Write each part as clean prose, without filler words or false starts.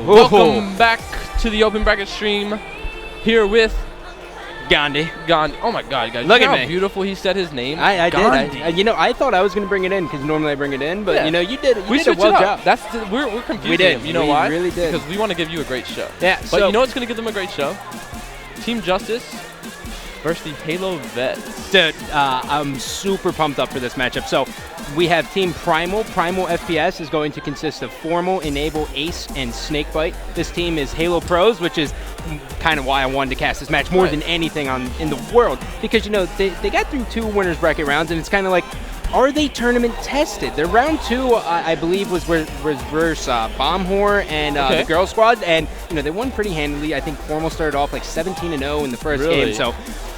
Welcome back to the Open Bracket stream. Here with Gandhi. Oh my God, guys! Look you know at how me. beautiful he said his name. I did. You know, I thought I was going to bring it in because normally I bring it in, but you know, you did. We did a switched it well up. job. We're confusing We did. him. You know we why? Really did. Because we want to give you a great show. Yeah. But so you know what's going to give them a great show? Team Justus versus the Halo Vets. Dude, I'm super pumped up for this matchup. So we have Team Primal. Primal FPS is going to consist of Formal, Enable, Ace, and Snakebite. This team is Halo Pros, which is kind of why I wanted to cast this match more than anything in the world. Because, you know, they got through 2 winners bracket rounds, and it's kind of like, are they tournament tested? Their round 2, I believe, was versus Bombhor and the Girl Squad, and you know they won pretty handily. I think Formal started off like 17-0 in the first game, so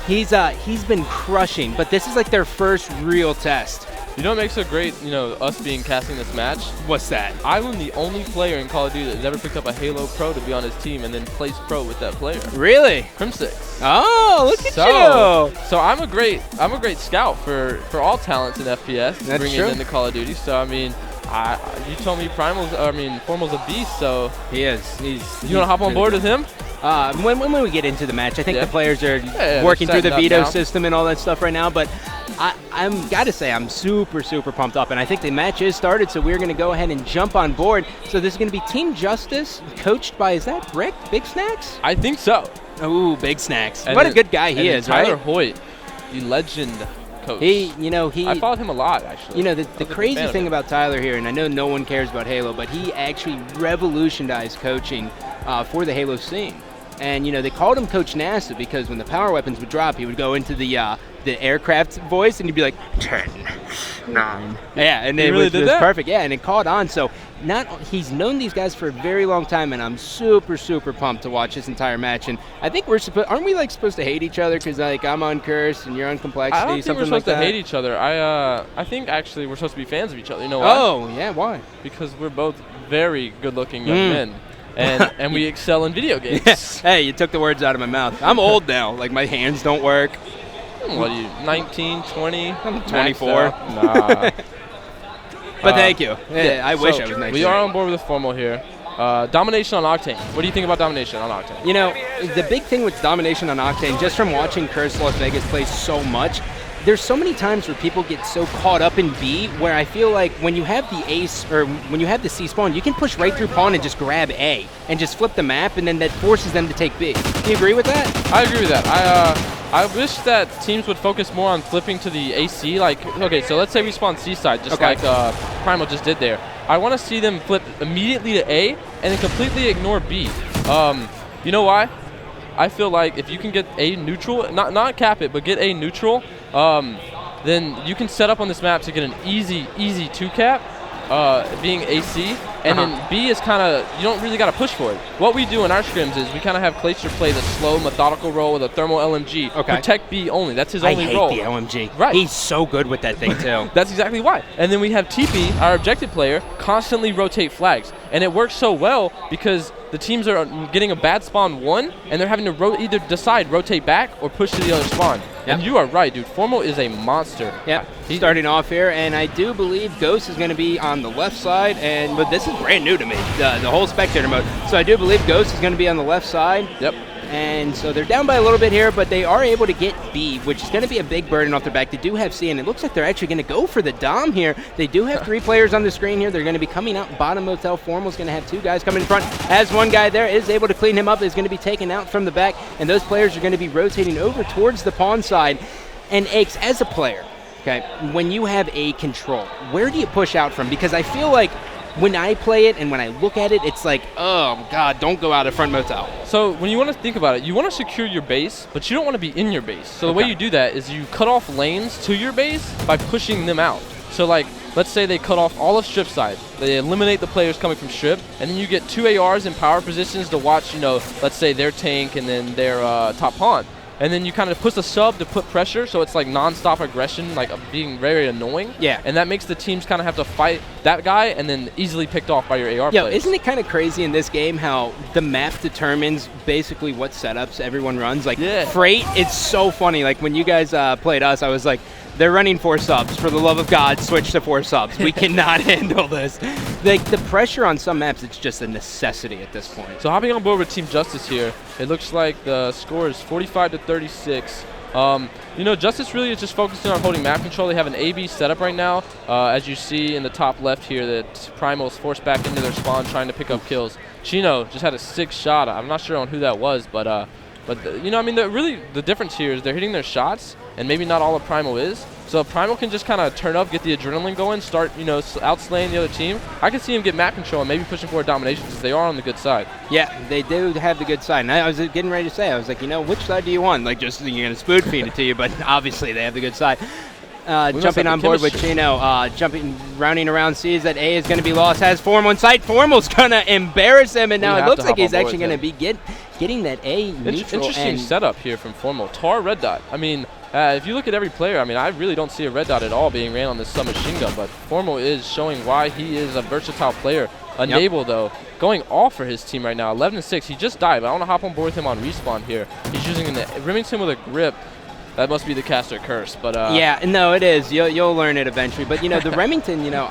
he's been crushing. But this is like their first real test. You know what makes it great, you know, us casting this match? What's that? I'm the only player in Call of Duty that's ever picked up a Halo Pro to be on his team and then placed pro with that player. Really? Crim6. Oh, look at you! So I'm a great scout for all talents in FPS. That's bringing true. into Call of Duty. So I mean, you told me Formal's a beast. So he is. You want to hop on board with him? When we get into the match, I think the players are working through the setting veto up now. system and all that stuff right now, but I'm gotta say I'm super pumped up, and I think the match is started, so we're gonna go ahead and jump on board. So this is gonna be Team Justus, coached by, is that Brick? Big Snacks? I think so. Ooh, Big Snacks. And what a good guy he is, Tyler right? Hoyt, the legend coach. I followed him a lot, actually. You know, the crazy thing about Tyler here, and I know no one cares about Halo, but he actually revolutionized coaching for the Halo scene. And, you know, they called him Coach NASA because when the power weapons would drop, he would go into the aircraft voice and he'd be like, 10, 9. Yeah, and it was perfect. Yeah, and it caught on. So he's known these guys for a very long time, and I'm super pumped to watch this entire match. And I think aren't we like supposed to hate each other because like I'm on Curse and you're on Complexity? I don't think we're supposed to hate each other. I think actually we're supposed to be fans of each other. You know why? Oh, yeah, why? Because we're both very good-looking young men. And we excel in video games. Hey, you took the words out of my mouth. I'm old now. Like, my hands don't work. What are you, 19, 20? I'm 24. Nah. But thank you. Yeah, I wish I was 19. We are on board with the Formal here. Domination on Octane. What do you think about Domination on Octane? You know, the big thing with Domination on Octane, just from watching Curse Las Vegas play so much, there's so many times where people get so caught up in B where I feel like when you have the ace or when you have the C spawn, you can push right through pawn and just grab A and just flip the map, and then that forces them to take B. Do you agree with that? I agree with that. I wish that teams would focus more on flipping to the AC. Like, okay, so let's say we spawn C side, just like Primal just did there. I want to see them flip immediately to A and then completely ignore B. You know why? I feel like if you can get A neutral, not cap it, but get A neutral, then you can set up on this map to get an easy 2-cap, being AC, and then B is kind of, you don't really got to push for it. What we do in our scrims is we kind of have Glacier play the slow, methodical roll with a thermal LMG. Protect B only. That's his only role. I hate the LMG. Right. He's so good with that thing, too. That's exactly why. And then we have TP, our objective player, constantly rotate flags. And it works so well because the teams are getting a bad spawn 1, and they're having to either decide rotate back or push to the other spawn. And you are right, dude. Formal is a monster. Yeah, he's starting off here, and I do believe Ghost is going to be on the left side, but this is brand new to me, the whole spectator mode. So I do believe Ghost is going to be on the left side. Yep. And so they're down by a little bit here, but they are able to get B, which is going to be a big burden off their back. They do have C, and it looks like they're actually going to go for the Dom here. They do have 3 players on the screen here. They're going to be coming out bottom motel. Formal's going to have 2 guys coming in front. As one guy there is able to clean him up, is going to be taken out from the back, and those players are going to be rotating over towards the pawn side. And Aches, as a player, okay, when you have A control, where do you push out from? Because I feel like when I play it and when I look at it, it's like, oh, God, don't go out of front motel. So when you want to think about it, you want to secure your base, but you don't want to be in your base. So the way you do that is you cut off lanes to your base by pushing them out. So, like, let's say they cut off all of strip side. They eliminate the players coming from strip, and then you get 2 ARs in power positions to watch, you know, let's say their tank and then their top pawn. And then you kind of push the sub to put pressure, so it's like non-stop aggression, like being very annoying. Yeah. And that makes the teams kind of have to fight that guy and then easily picked off by your AR players. Isn't it kind of crazy in this game how the map determines basically what setups everyone runs? Like, Freight, it's so funny. Like, when you guys played us, I was like, they're running 4 subs. For the love of God, switch to 4 subs. We cannot handle this. Like, the pressure on some maps, it's just a necessity at this point. So hopping on board with Team Justus here, it looks like the score is 45-36. You know, Justus really is just focusing on holding map control. They have an A/B setup right now. As you see in the top left here, that Primal's forced back into their spawn trying to pick up kills. Chino just had a 6 shot. I'm not sure on who that was, but you know, I mean, the difference here is they're hitting their shots, and maybe not all of Primal is. So if Primal can just kind of turn up, get the adrenaline going, start, you know, outslaying the other team, I can see him get map control and maybe pushing for a domination since they are on the good side. Yeah, they do have the good side. And I was getting ready to say, I was like, you know, which side do you want? Like, just you're going to spoon feed it to you, but obviously they have the good side. Jumping on board with Chino, rounding around, sees that A is going to be lost, has Formal in sight. Formal's going to embarrass him, and now it looks like he's actually going to be getting that A neutral. Interesting setup here from Formal. Tar red dot. I mean, if you look at every player, I mean, I really don't see a red dot at all being ran on this submachine gun, but Formal is showing why he is a versatile player. Enable, though, going all for his team right now. 11-6. He just died, but I want to hop on board with him on respawn here. He's using the Remington with a grip. That must be the caster curse, but yeah, no, it is. You'll learn it eventually. But you know, the Remington, you know,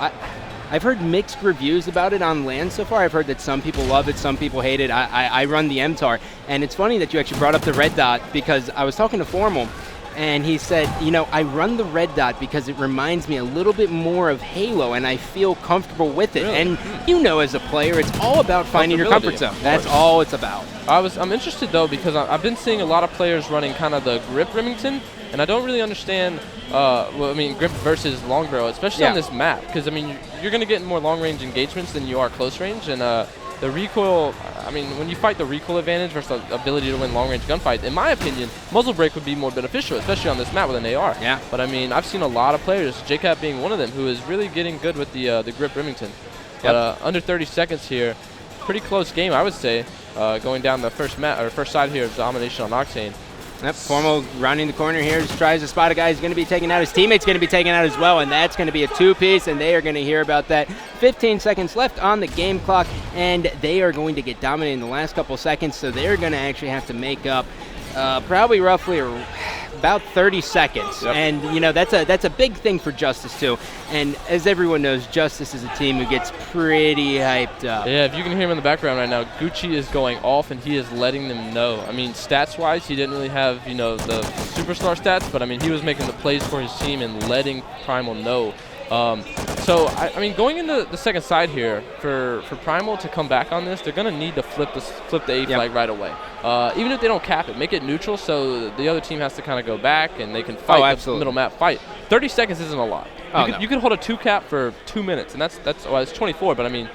I've heard mixed reviews about it on LAN so far. I've heard that some people love it, some people hate it. I run the MTAR, and it's funny that you actually brought up the red dot because I was talking to Formal, and he said, you know, I run the red dot because it reminds me a little bit more of Halo, and I feel comfortable with it. Really? And you know, as a player, it's all about finding your comfort zone. That's all it's about. I'm interested though because I've been seeing a lot of players running kind of the grip Remington, and I don't really understand. Well, I mean, grip versus longbow, especially on this map, because I mean, you're going to get more long-range engagements than you are close range, and the recoil. I mean, when you fight the recoil advantage versus the ability to win long-range gunfights, in my opinion, muzzle brake would be more beneficial, especially on this map with an AR. Yeah. But I mean, I've seen a lot of players, JCap being one of them, who is really getting good with the grip Remington. But under 30 seconds here, pretty close game, I would say, going down the first side here of domination on Octane. Yep, Formal rounding the corner here, just tries to spot a guy who's going to be taken out. His teammate's going to be taken out as well, and that's going to be a 2-piece, and they are going to hear about that. 15 seconds left on the game clock, and they are going to get dominated in the last couple seconds, so they're going to actually have to make up probably roughly about 30 seconds. Yep. And, you know, that's a big thing for Justus, too. And as everyone knows, Justus is a team who gets pretty hyped up. Yeah, if you can hear him in the background right now, Gucci is going off, and he is letting them know. I mean, stats-wise, he didn't really have, you know, the superstar stats, but, I mean, he was making the plays for his team and letting Primal know. So, I mean, going into the second side here, for Primal to come back on this, they're going to need to flip the A flag right away. Even if they don't cap it, make it neutral so the other team has to kind of go back and they can fight the middle map fight. 30 seconds isn't a lot. You could hold a 2-cap for 2 minutes, and well, it's 24, but I mean,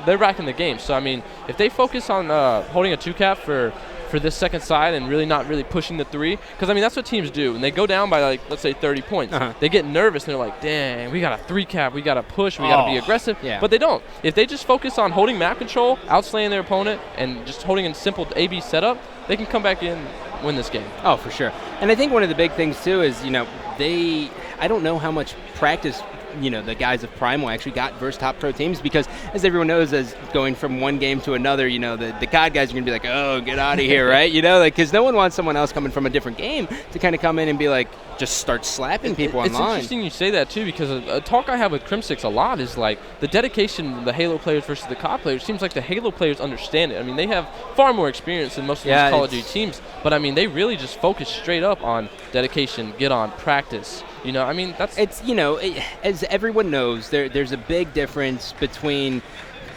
they're racking the game. So, I mean, if they focus on holding a 2-cap for this second side and really not really pushing the 3, because I mean that's what teams do when they go down by, like, let's say 30 points. They get nervous and they're like, dang, we got a 3-cap, we got to push, we got to be aggressive. But they don't. If they just focus on holding map control, outslaying their opponent, and just holding a simple A/B setup, they can come back in, win this game. Oh, for sure. And I think one of the big things too is, you know, I don't know how much practice, you know, the guys of Primal actually got versus top pro teams, because as everyone knows, as going from one game to another, you know, the COD guys are going to be like, oh, get out of here, right? You know, like, because no one wants someone else coming from a different game to kind of come in and be like, just start slapping people online. It's interesting you say that, too, because a talk I have with Crim6 a lot is, like, the dedication the Halo players versus the COD players. Seems like the Halo players understand it. I mean, they have far more experience than most of these Call of Duty teams, but, I mean, they really just focus straight up on dedication, get on, practice. You know, I mean, it's, you know, as everyone knows, there's a big difference between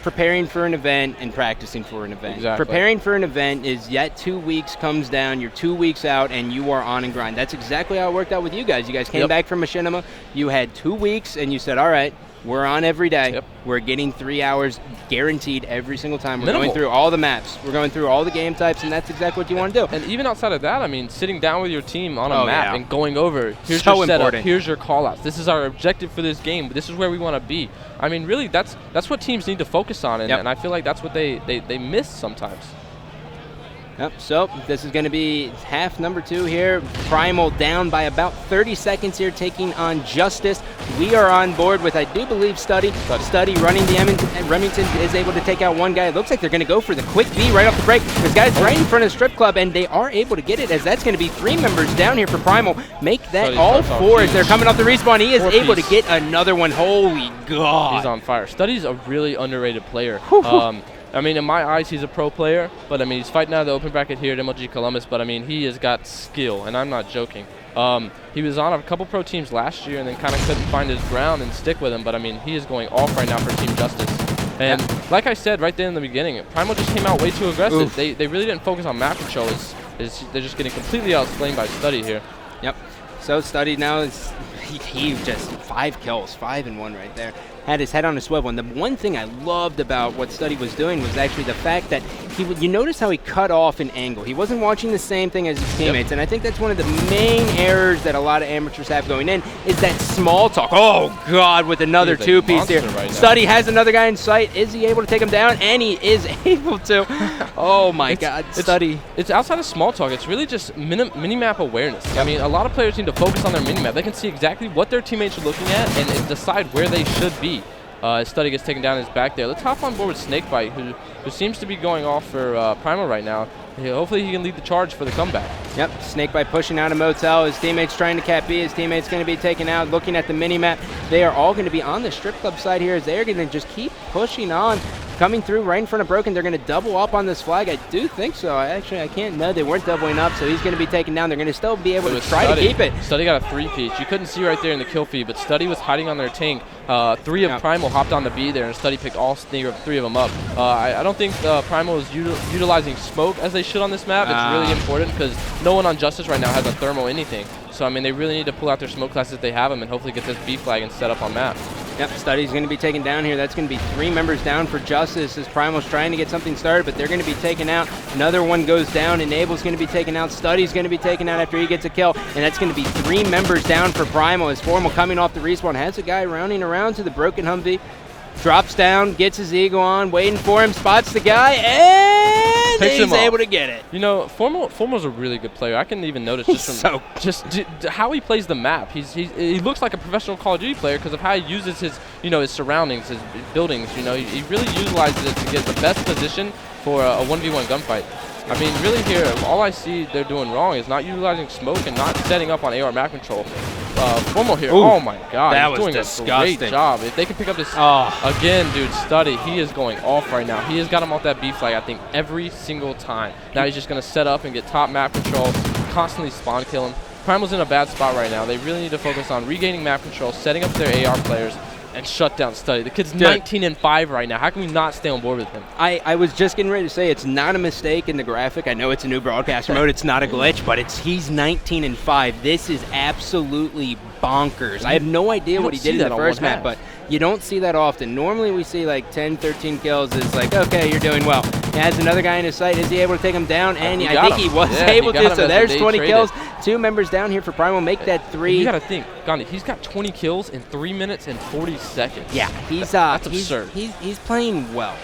preparing for an event and practicing for an event. Exactly. Preparing for an event is yet 2 weeks comes down, you're 2 weeks out, and you are on and grind. That's exactly how it worked out with you guys. You guys came back from Machinima, you had 2 weeks, and you said, all right, we're on every day. We're getting 3 hours guaranteed every single time. We're going through all the maps. We're going through all the game types, and that's exactly what you want to do. And even outside of that, I mean, sitting down with your team on a map and going over, here's your setup, here's your call-outs. This is our objective for this game. This is where we want to be. I mean, really, that's what teams need to focus on, and I feel like that's what they miss sometimes. Yep, so this is going to be half number 2 here. Primal down by about 30 seconds here, taking on Justus. We are on board with, I do believe, Study. Study running the Remington is able to take out one guy. It looks like they're going to go for the quick B right off the break. This guy's right in front of the strip club, and they are able to get it, as that's going to be 3 members down here for Primal. Make that all 4 as they're coming off the respawn. He is able to get another one. Holy God. He's on fire. Study's a really underrated player. I mean, in my eyes, he's a pro player, but I mean, he's fighting out of the open bracket here at MLG Columbus, but I mean, he has got skill, and I'm not joking. He was on a couple pro teams last year and then kind of couldn't find his ground and stick with him, but I mean, he is going off right now for Team Justus. And like I said right there in the beginning, Primal just came out way too aggressive. They really didn't focus on map control. They're just getting completely outsplayed by Study here. Yep. So Study now is he just 5 kills, 5 and 1 right there. Had his head on a swivel. And the one thing I loved about what Study was doing was actually the fact that you notice how he cut off an angle. He wasn't watching the same thing as his teammates, and I think that's one of the main errors that a lot of amateurs have going in, is that small talk. Oh God, with another 2-piece here. Right, Study has another guy in sight. Is he able to take him down? And he is able to. Oh my God, Study. It's outside of small talk. It's really just mini-map awareness. I mean, a lot of players need to focus on their mini-map. They can see exactly what their teammates are looking at and decide where they should be. Study gets taken down in his back there. Let's hop on board with Snakebite, who seems to be going off for Primal right now. Hopefully he can lead the charge for the comeback. Yep, Snakebite pushing out a motel. His teammates trying to cap B. His teammates going to be taken out. Looking at the mini-map, they are all going to be on the strip club side here, as they're going to just keep pushing on. Coming through right in front of Broken. They're going to double up on this flag. I do think so. I can't know. They weren't doubling up, so he's going to be taken down. They're going to still be able to try to keep it. Study got a 3-piece. You couldn't see right there in the kill feed, but Study was hiding on their tank. 3 of Primal hopped on the B there, and Study picked all 3 of them up. I don't think Primal is utilizing smoke as they should on this map. It's really important because no one on Justus right now has a thermal anything. So, I mean, they really need to pull out their smoke classes if they have them and hopefully get this B flag and set up on map. Yep, Study's going to be taken down here. That's going to be 3 members down for Justus, as Primal's trying to get something started, but they're going to be taken out. Another one goes down. Enable's going to be taken out. Study's going to be taken out after he gets a kill, and that's going to be 3 members down for Primal, as Formal coming off the respawn has a guy rounding around to the broken Humvee. Drops down, gets his eagle on, waiting for him, spots the guy, and he's able to get it. You know, Formal's a really good player. I can even notice just how he plays the map. He looks like a professional Call of Duty player because of how he uses his his surroundings, his buildings. You know, he really utilizes it to get the best position for a 1v1 gunfight. I mean, really here, all I see they're doing wrong is not utilizing smoke and not setting up on AR map control. Formal here, oh my God, that he's was doing disgusting. a great job. If they can pick up this, again, dude, Study, he is going off right now. He has got him off that B flag, I think, every single time. Now he's just going to set up and get top map control, constantly spawn kill him. Primal's in a bad spot right now. They really need to focus on regaining map control, setting up their AR players, and shut down Study. The kid's 19-5 right now. How can we not stay on board with him? I was just getting ready to say it's not a mistake in the graphic. I know it's a new broadcaster mode. It's not a glitch, but he's 19-5. This is absolutely bonkers. I have no idea what he did in the first map, but you don't see that often. Normally we see like 10, 13 kills. It's like, okay, you're doing well. He has another guy in his sight. Is he able to take him down? And I think he was able to. So there's 20 kills. 2 members down here for Primal. Make that 3. You got to think, Gandhi, he's got 20 kills in 3 minutes and 40 seconds. Yeah, that's absurd. He's playing well.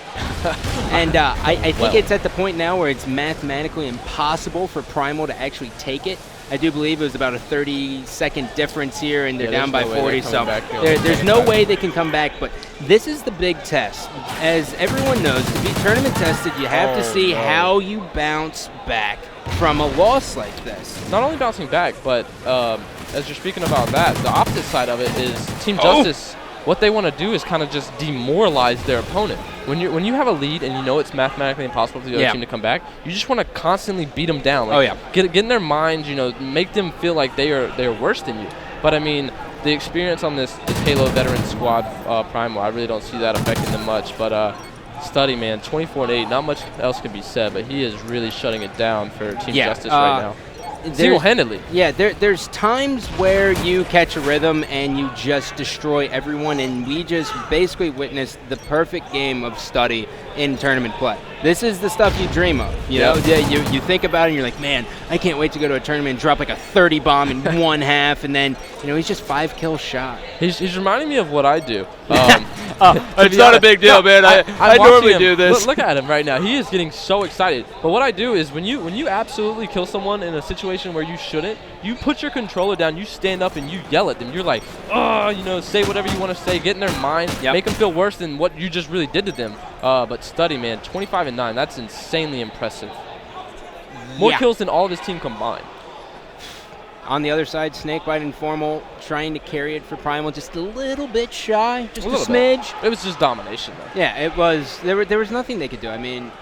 And I think it's at the point now where it's mathematically impossible for Primal to actually take it. I do believe it was about a 30-second difference here, and they're down by 40. So there's no way they can come back. But this is the big test. As everyone knows, to be tournament tested, you have to see how you bounce back from a loss like this. Not only bouncing back, but as you're speaking about that, the opposite side of it is Team Justus. What they want to do is kind of just demoralize their opponent. When you have a lead and you know it's mathematically impossible for the other team to come back, you just want to constantly beat them down. Like, get in their minds, make them feel like they are worse than you. But I mean, the experience on this Halo veteran squad, Primal, I really don't see that affecting them much. But Study, man, 24-8, not much else can be said, but he is really shutting it down for Team Justus right now. Single-handedly. Yeah, there's times where you catch a rhythm and you just destroy everyone, and we just basically witnessed the perfect game of Study in tournament play. This is the stuff you dream of. You know, you think about it and you're like, man, I can't wait to go to a tournament and drop like a 30 bomb in 1/2, and then he's just 5 kills shot. He's reminding me of what I do. It's not a big deal, man. I normally do this. Look at him right now. He is getting so excited. But what I do is when you absolutely kill someone in a situation where you shouldn't, you put your controller down, you stand up, and you yell at them. You're like, oh, you know, say whatever you want to say, get in their mind, make them feel worse than what you just really did to them. But Study, man, 25-9, that's insanely impressive. More kills than all of his team combined. On the other side, Snakebite and Formal trying to carry it for Primal, just a little bit shy, just a smidge. It was just domination, though. Yeah, it was. There was nothing they could do. I mean,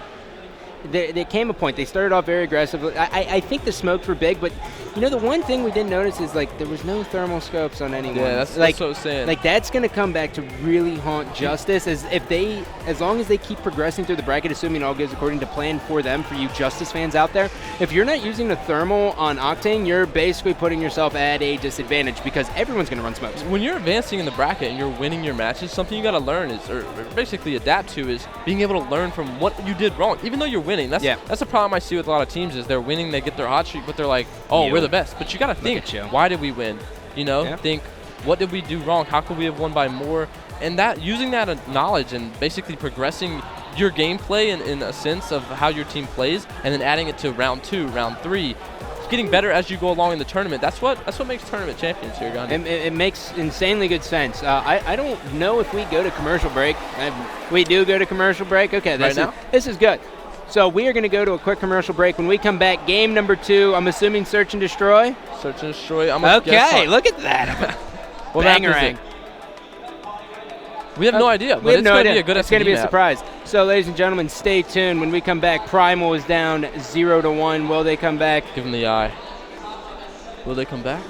there came a point. They started off very aggressive. I think the smokes were big, but you know the one thing we didn't notice is like there was no thermal scopes on anyone. Yeah, that's what I was saying. Like that's gonna come back to really haunt Justus as long as they keep progressing through the bracket, assuming all goes according to plan for them, for you Justus fans out there. If you're not using the thermal on Octane, you're basically putting yourself at a disadvantage because everyone's gonna run smokes. When you're advancing in the bracket and you're winning your matches, something you gotta learn is, or basically adapt to, is being able to learn from what you did wrong, even though you're winning. That's a problem I see with a lot of teams is they're winning, they get their hot streak, but they're like, oh, we're the best. But you got to think, why did we win? You know, think, what did we do wrong? How could we have won by more? And that using that knowledge and basically progressing your gameplay in a sense of how your team plays, and then adding it to round 2, round 3, getting better as you go along in the tournament. That's what makes tournament champions here, Gandhi. It makes insanely good sense. I don't know if we go to commercial break. We do go to commercial break. Okay, this is good. So we are going to go to a quick commercial break. When we come back, game number 2, I'm assuming Search and Destroy? Search and Destroy. Okay, look at that. Bangarang. We have no idea, but it's going to be a good SMD It's going to be a map. surprise. So, ladies and gentlemen, stay tuned. When we come back, Primal is down 0-1. Will they come back? Give them the eye. Will they come back?